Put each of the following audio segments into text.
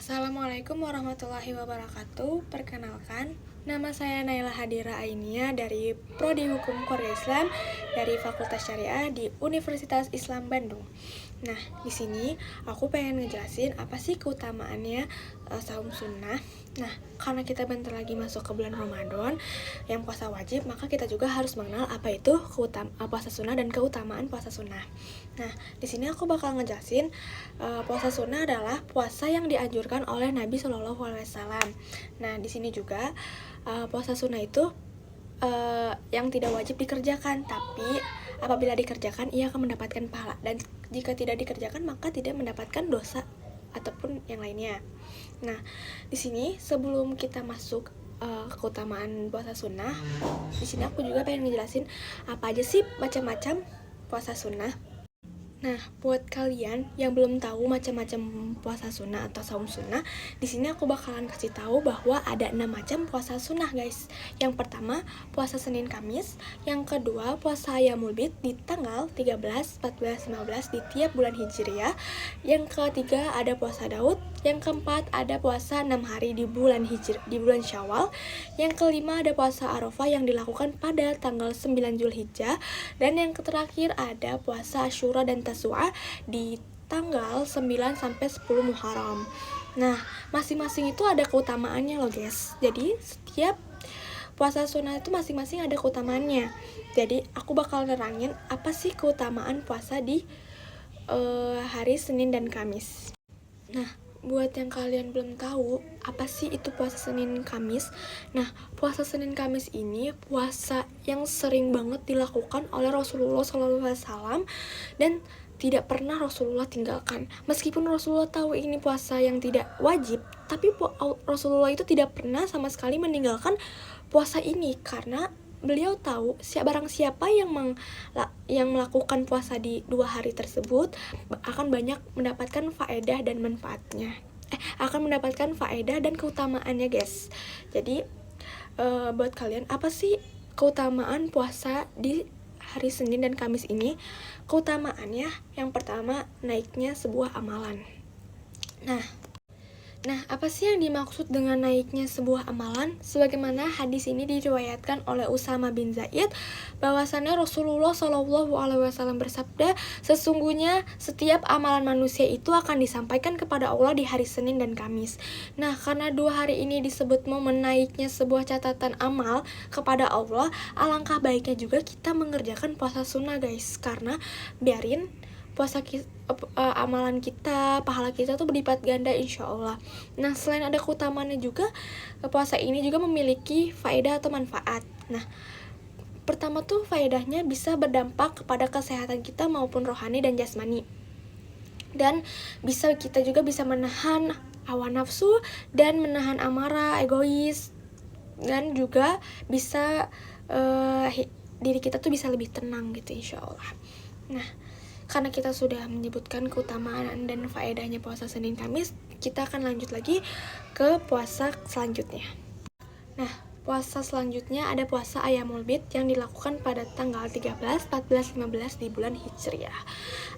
Assalamualaikum warahmatullahi wabarakatuh. Perkenalkan, nama saya Naila Hadira Ainia dari Prodi Hukum Keluarga Islam dari Fakultas Syariah di Universitas Islam Bandung. Nah, di sini aku pengen ngejelasin apa sih keutamaannya saum sunnah. Nah, karena kita bentar lagi masuk ke bulan Ramadan yang puasa wajib, maka kita juga harus mengenal apa itu puasa sunnah dan keutamaan puasa sunnah. Nah, di sini aku bakal ngejelasin puasa sunnah adalah puasa yang dianjurkan oleh Nabi Shallallahu Alaihi Wasallam. Nah, di sini juga puasa sunnah itu yang tidak wajib dikerjakan, tapi apabila dikerjakan ia akan mendapatkan pahala, dan jika tidak dikerjakan maka tidak mendapatkan dosa ataupun yang lainnya. Nah, di sini sebelum kita masuk keutamaan puasa sunnah, di sini aku juga pengen ngejelasin apa aja sih macam-macam puasa sunnah. Nah, buat kalian yang belum tahu macam-macam puasa sunnah atau saum sunnah, di sini aku bakalan kasih tahu bahwa ada 6 macam puasa sunnah, guys. Yang pertama, puasa Senin Kamis. Yang kedua, puasa Ayyamul Bid di tanggal 13, 14, 15 di tiap bulan Hijriah. Yang ketiga, ada puasa Daud. Yang keempat, ada puasa 6 hari di bulan Syawal. Yang kelima, ada puasa Arafah yang dilakukan pada tanggal 9 Zulhijjah. Dan yang terakhir, ada puasa Asyura dan Tasu'a di tanggal 9 sampai 10 Muharram. Nah, masing-masing itu ada keutamaannya loh, guys. Jadi, setiap puasa sunnah itu masing-masing ada keutamaannya. Jadi, aku bakal nerangin apa sih keutamaan puasa di hari Senin dan Kamis. Nah, buat yang kalian belum tahu apa sih itu puasa Senin Kamis. Nah, puasa Senin Kamis ini puasa yang sering banget dilakukan oleh Rasulullah SAW dan tidak pernah Rasulullah tinggalkan. Meskipun Rasulullah tahu ini puasa yang tidak wajib, tapi Rasulullah itu tidak pernah sama sekali meninggalkan puasa ini, karena beliau tahu barang siapa yang melakukan puasa di 2 hari tersebut akan banyak mendapatkan faedah dan manfaatnya. Akan mendapatkan faedah dan keutamaannya, guys. Jadi buat kalian, apa sih keutamaan puasa di hari Senin dan Kamis ini? Keutamaannya yang pertama, naiknya sebuah amalan. Nah, apa sih yang dimaksud dengan naiknya sebuah amalan? Sebagaimana hadis ini diriwayatkan oleh Usama bin Zaid, bahwasannya Rasulullah SAW bersabda, sesungguhnya setiap amalan manusia itu akan disampaikan kepada Allah di hari Senin dan Kamis. Nah, karena 2 hari ini disebut momen naiknya sebuah catatan amal kepada Allah, alangkah baiknya juga kita mengerjakan puasa sunnah, guys. Karena biarin puasa amalan kita, pahala kita tuh berlipat ganda insya Allah. Nah, selain ada keutamaannya juga, puasa ini juga memiliki faedah atau manfaat. Nah, pertama tuh faedahnya bisa berdampak kepada kesehatan kita maupun rohani dan jasmani. Dan kita juga bisa menahan hawa nafsu dan menahan amarah, egois, dan juga bisa diri kita tuh bisa lebih tenang gitu insya Allah. Nah, karena kita sudah menyebutkan keutamaan dan faedahnya puasa Senin Kamis, kita akan lanjut lagi ke puasa selanjutnya. Nah, puasa selanjutnya ada puasa Ayyamul Bid yang dilakukan pada tanggal 13, 14, 15 di bulan Hijriah.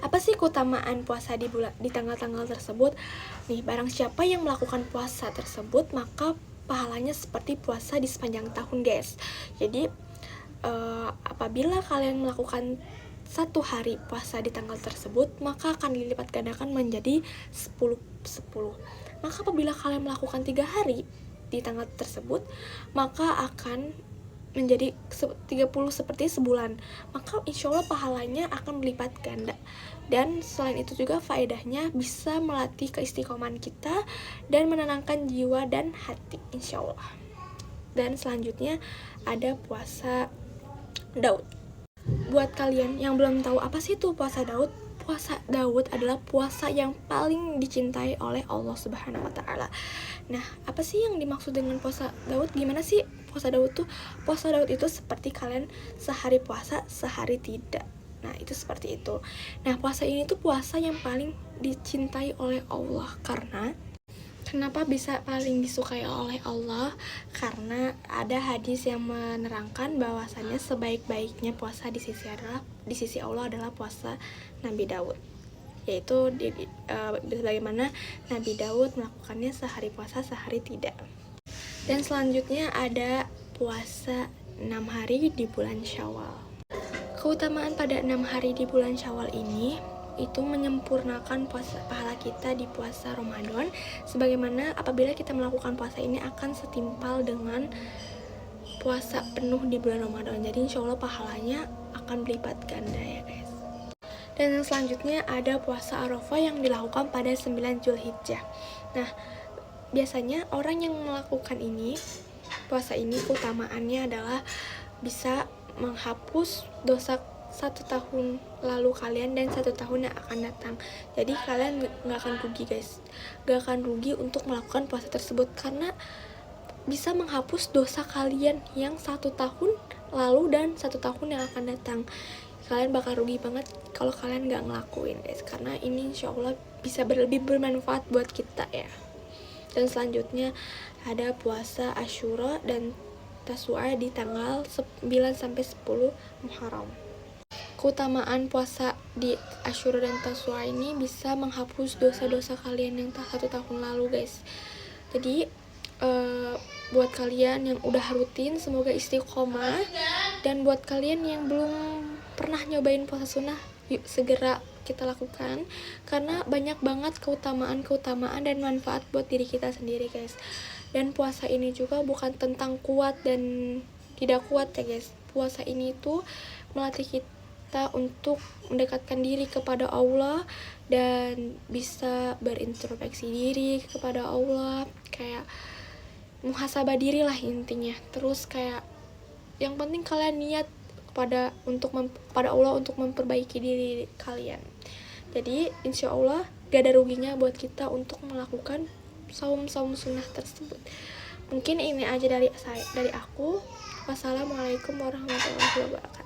Apa sih keutamaan puasa di tanggal-tanggal tersebut? Nih, barang siapa yang melakukan puasa tersebut, maka pahalanya seperti puasa di sepanjang tahun, guys. Jadi, apabila kalian melakukan 1 hari puasa di tanggal tersebut, maka akan dilipat gandakan menjadi 10. Maka apabila kalian melakukan 3 hari di tanggal tersebut, maka akan menjadi 30 seperti sebulan. Maka insya Allah pahalanya akan berlipat ganda. Dan selain itu juga faedahnya bisa melatih keistiqomahan kita dan menenangkan jiwa dan hati insya Allah. Dan selanjutnya ada puasa Daud. Buat kalian yang belum tahu apa sih itu puasa Daud adalah puasa yang paling dicintai oleh Allah Subhanahu wa taala. Nah, apa sih yang dimaksud dengan puasa Daud? Gimana sih puasa Daud tuh? Puasa Daud itu seperti kalian sehari puasa, sehari tidak. Nah, itu seperti itu. Nah, puasa ini tuh puasa yang paling dicintai oleh Allah. Kenapa bisa paling disukai oleh Allah? Karena ada hadis yang menerangkan bahwasannya sebaik-baiknya puasa di sisi Allah adalah puasa Nabi Daud. yaitu bagaimana Nabi Daud melakukannya sehari puasa sehari tidak. Dan selanjutnya ada puasa 6 hari di bulan Syawal. Keutamaan pada 6 hari di bulan Syawal ini itu menyempurnakan puasa pahala kita di puasa Ramadan, sebagaimana apabila kita melakukan puasa ini akan setimpal dengan puasa penuh di bulan Ramadan. Jadi insya Allah pahalanya akan berlipat ganda ya guys. Dan yang selanjutnya ada puasa Arafah yang dilakukan pada 9 Zulhijjah. Nah, biasanya orang yang melakukan puasa ini keutamaannya adalah bisa menghapus dosa 1 tahun lalu kalian dan 1 tahun yang akan datang. Jadi kalian gak akan rugi guys, gak akan rugi untuk melakukan puasa tersebut, karena bisa menghapus dosa kalian yang 1 tahun lalu dan 1 tahun yang akan datang. Kalian bakal rugi banget kalau kalian gak ngelakuin guys, karena ini insya Allah bisa lebih bermanfaat buat kita ya. Dan selanjutnya ada puasa Asyura dan Tasu'a di tanggal 9-10 Muharram. Keutamaan puasa di Asyura dan Tasu'a ini bisa menghapus dosa-dosa kalian yang 1 tahun lalu guys. Jadi buat kalian yang udah rutin semoga istiqomah, dan buat kalian yang belum pernah nyobain puasa sunnah, yuk segera kita lakukan, karena banyak banget keutamaan dan manfaat buat diri kita sendiri guys. Dan puasa ini juga bukan tentang kuat dan tidak kuat ya guys. Puasa ini tuh melatih kita untuk mendekatkan diri kepada Allah dan bisa berintrospeksi diri kepada Allah, kayak muhasabah diri lah intinya. Terus kayak yang penting kalian niat kepada Allah untuk memperbaiki diri kalian. Jadi insya Allah gak ada ruginya buat kita untuk melakukan saum sunnah tersebut. Mungkin ini aja dari aku. Wassalamualaikum warahmatullahi wabarakatuh.